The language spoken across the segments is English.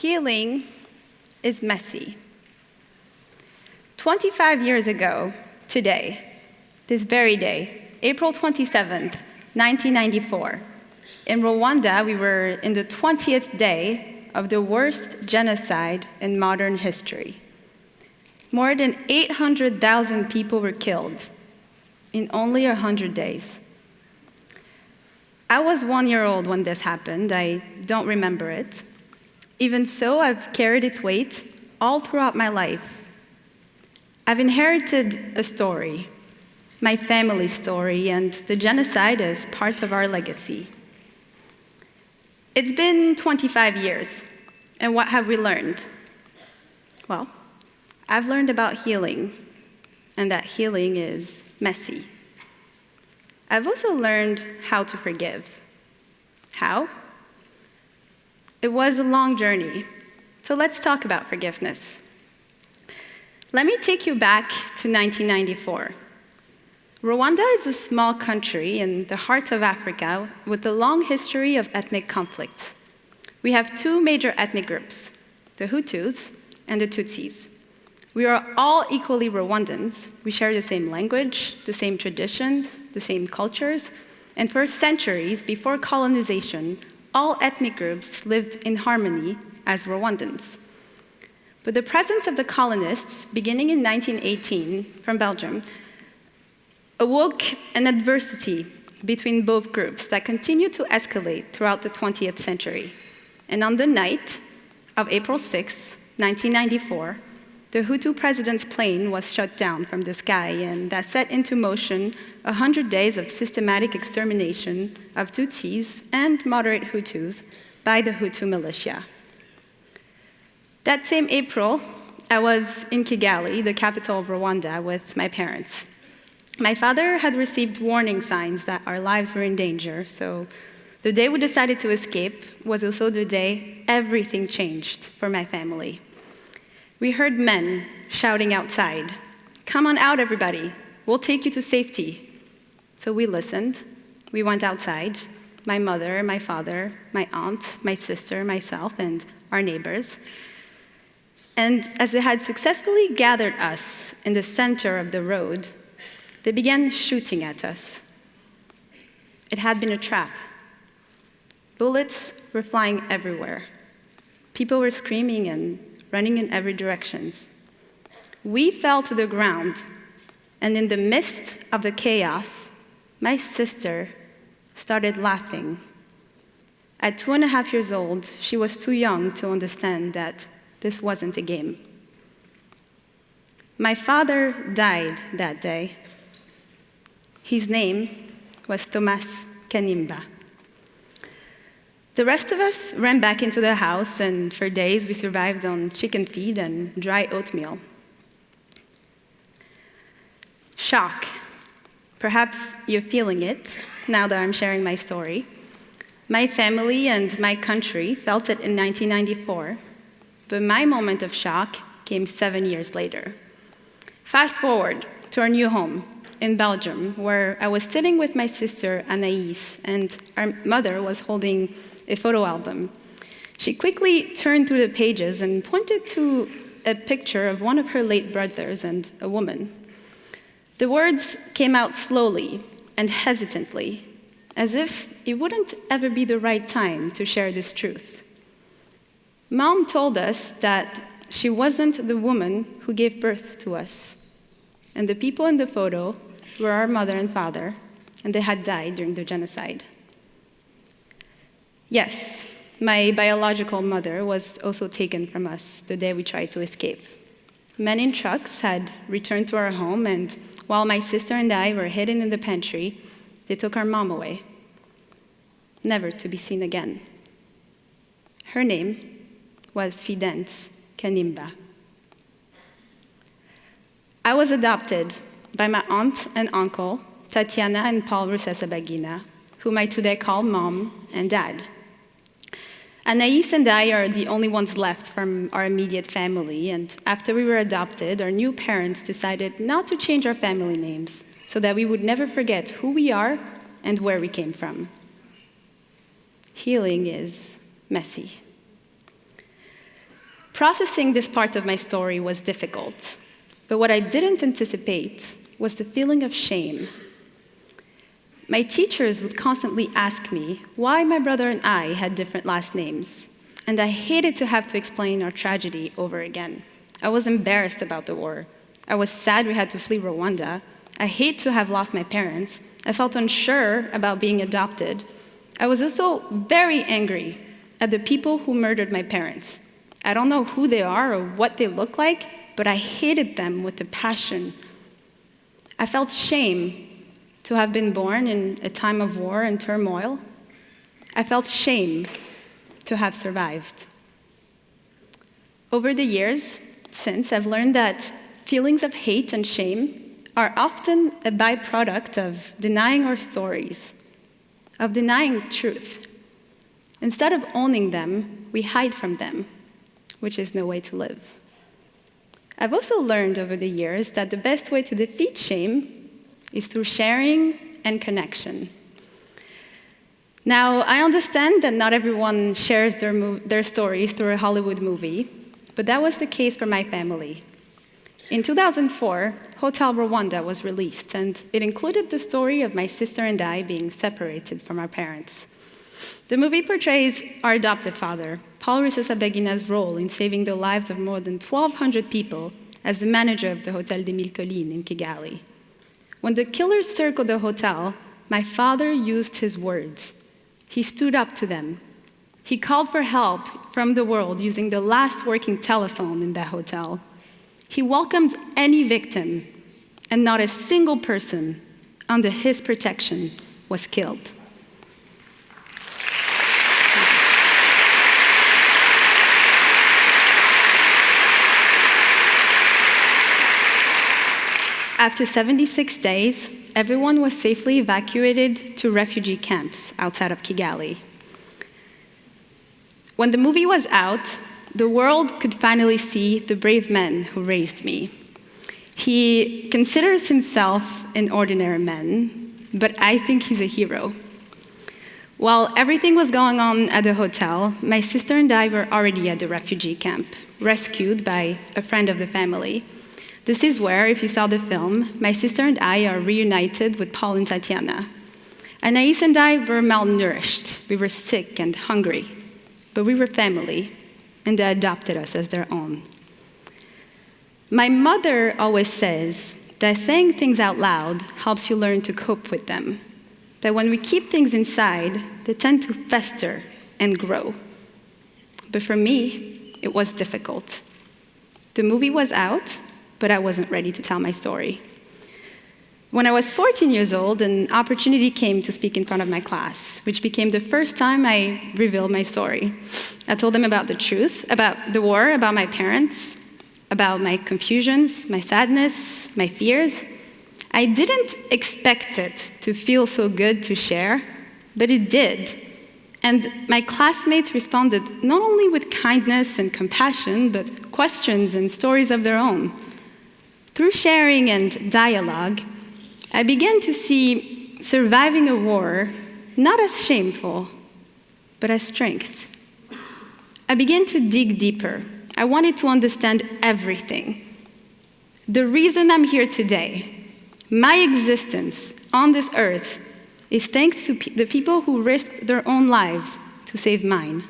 healing is messy. 25 years ago, today, this very day, April 27th, 1994, in Rwanda, we were in the 20th day of the worst genocide in modern history. More than 800,000 people were killed in only 100 days. I was 1 year old when this happened. I don't remember it. Even so, I've carried its weight all throughout my life. I've inherited a story, my family's story, and the genocide is part of our legacy. It's been 25 years, and what have we learned? Well, I've learned about healing, and that healing is messy. I've also learned how to forgive. How? It was a long journey, so let's talk about forgiveness. Let me take you back to 1994. Rwanda is a small country in the heart of Africa with a long history of ethnic conflicts. We have two major ethnic groups, the Hutus and the Tutsis. We are all equally Rwandans. We share the same language, the same traditions, the same cultures, and for centuries before colonization, all ethnic groups lived in harmony as Rwandans. But the presence of the colonists, beginning in 1918 from Belgium, awoke an adversity between both groups that continued to escalate throughout the 20th century. And on the night of April 6, 1994, the Hutu president's plane was shot down from the sky, and that set into motion 100 days of systematic extermination of Tutsis and moderate Hutus by the Hutu militia. That same April, I was in Kigali, the capital of Rwanda, with my parents. My father had received warning signs that our lives were in danger, so the day we decided to escape was also the day everything changed for my family. We heard men shouting outside, "Come on out, everybody. We'll take you to safety." So we listened. We went outside, my mother, my father, my aunt, my sister, myself, and our neighbors. And as they had successfully gathered us in the center of the road, they began shooting at us. It had been a trap. Bullets were flying everywhere. People were screaming and running in every direction. We fell to the ground, and in the midst of the chaos, my sister started laughing. At 2.5 years old, she was too young to understand that this wasn't a game. My father died that day. His name was Carine Kanimba. The rest of us ran back into the house, and for days we survived on chicken feed and dry oatmeal. Shock. Perhaps you're feeling it now that I'm sharing my story. My family and my country felt it in 1994, but my moment of shock came 7 years later. Fast forward to our new home in Belgium, where I was sitting with my sister Anaïs, and our mother was holding a photo album. She quickly turned through the pages and pointed to a picture of one of her late brothers and a woman. The words came out slowly and hesitantly, as if it wouldn't ever be the right time to share this truth. Mom told us that she wasn't the woman who gave birth to us, and the people in the photo were our mother and father, and they had died during the genocide. Yes, my biological mother was also taken from us the day we tried to escape. Men in trucks had returned to our home, and while my sister and I were hidden in the pantry, they took our mom away, never to be seen again. Her name was Carine Kanimba. I was adopted by my aunt and uncle, Tatiana and Paul Rusesabagina, whom I today call Mom and Dad. Anaïs and I are the only ones left from our immediate family, and after we were adopted, our new parents decided not to change our family names so that we would never forget who we are and where we came from. Healing is messy. Processing this part of my story was difficult, but what I didn't anticipate was the feeling of shame. My teachers would constantly ask me why my brother and I had different last names, and I hated to have to explain our tragedy over again. I was embarrassed about the war. I was sad we had to flee Rwanda. I hate to have lost my parents. I felt unsure about being adopted. I was also very angry at the people who murdered my parents. I don't know who they are or what they look like, but I hated them with a passion. I felt shame to have been born in a time of war and turmoil. I felt shame to have survived. Over the years since, I've learned that feelings of hate and shame are often a byproduct of denying our stories, of denying truth. Instead of owning them, we hide from them, which is no way to live. I've also learned over the years that the best way to defeat shame is through sharing and connection. Now, I understand that not everyone shares their stories through a Hollywood movie, but that was the case for my family. In 2004, Hotel Rwanda was released, and it included the story of my sister and I being separated from our parents. The movie portrays our adoptive father, Paul Rusesabagina's role in saving the lives of more than 1,200 people as the manager of the Hotel des Mille Collines in Kigali. When the killers circled the hotel, my father used his words. He stood up to them. He called for help from the world using the last working telephone in that hotel. He welcomed any victim, and not a single person under his protection was killed. After 76 days, everyone was safely evacuated to refugee camps outside of Kigali. When the movie was out, the world could finally see the brave man who raised me. He considers himself an ordinary man, but I think he's a hero. While everything was going on at the hotel, my sister and I were already at the refugee camp, rescued by a friend of the family. This is where, if you saw the film, my sister and I are reunited with Paul and Tatiana. Anais and I were malnourished. We were sick and hungry, but we were family, and they adopted us as their own. My mother always says that saying things out loud helps you learn to cope with them, that when we keep things inside, they tend to fester and grow. But for me, it was difficult. The movie was out, but I wasn't ready to tell my story. When I was 14 years old, an opportunity came to speak in front of my class, which became the first time I revealed my story. I told them about the truth, about the war, about my parents, about my confusions, my sadness, my fears. I didn't expect it to feel so good to share, but it did. And my classmates responded not only with kindness and compassion, but questions and stories of their own. Through sharing and dialogue, I began to see surviving a war not as shameful, but as strength. I began to dig deeper. I wanted to understand everything. The reason I'm here today, my existence on this earth, is thanks to the people who risked their own lives to save mine.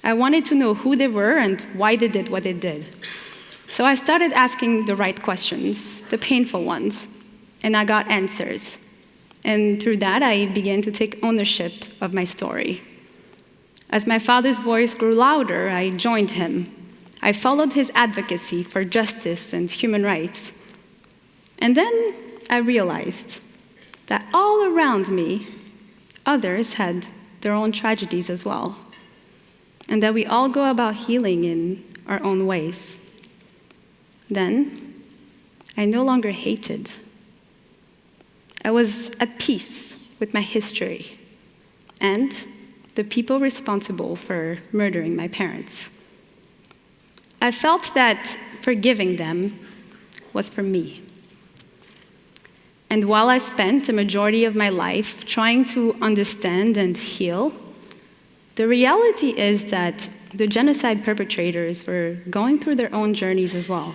I wanted to know who they were and why they did what they did. So I started asking the right questions, the painful ones, and I got answers. And through that, I began to take ownership of my story. As my father's voice grew louder, I joined him. I followed his advocacy for justice and human rights. And then I realized that all around me, others had their own tragedies as well, and that we all go about healing in our own ways. Then, I no longer hated. I was at peace with my history and the people responsible for murdering my parents. I felt that forgiving them was for me. And while I spent a majority of my life trying to understand and heal, the reality is that the genocide perpetrators were going through their own journeys as well.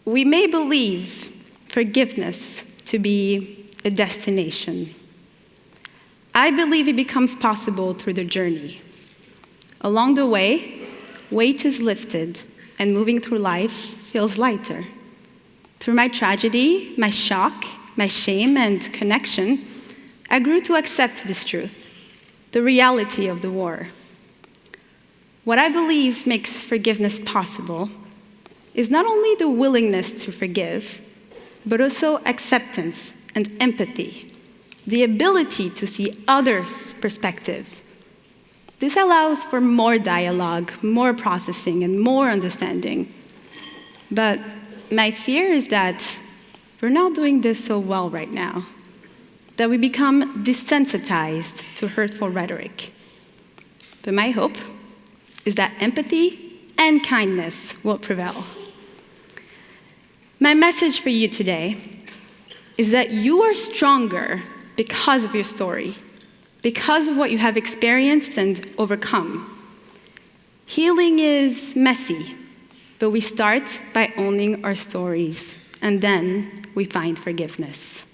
We may believe forgiveness to be a destination. I believe it becomes possible through the journey. Along the way, weight is lifted, and moving through life feels lighter. Through my tragedy, my shock, my shame, and connection, I grew to accept this truth, the reality of the war. What I believe makes forgiveness possible is not only the willingness to forgive, but also acceptance and empathy, the ability to see others' perspectives. This allows for more dialogue, more processing, and more understanding. But my fear is that we're not doing this so well right now, that we become desensitized to hurtful rhetoric. But my hope is that empathy and kindness will prevail. My message for you today is that you are stronger because of your story, because of what you have experienced and overcome. Healing is messy, but we start by owning our stories, and then we find forgiveness.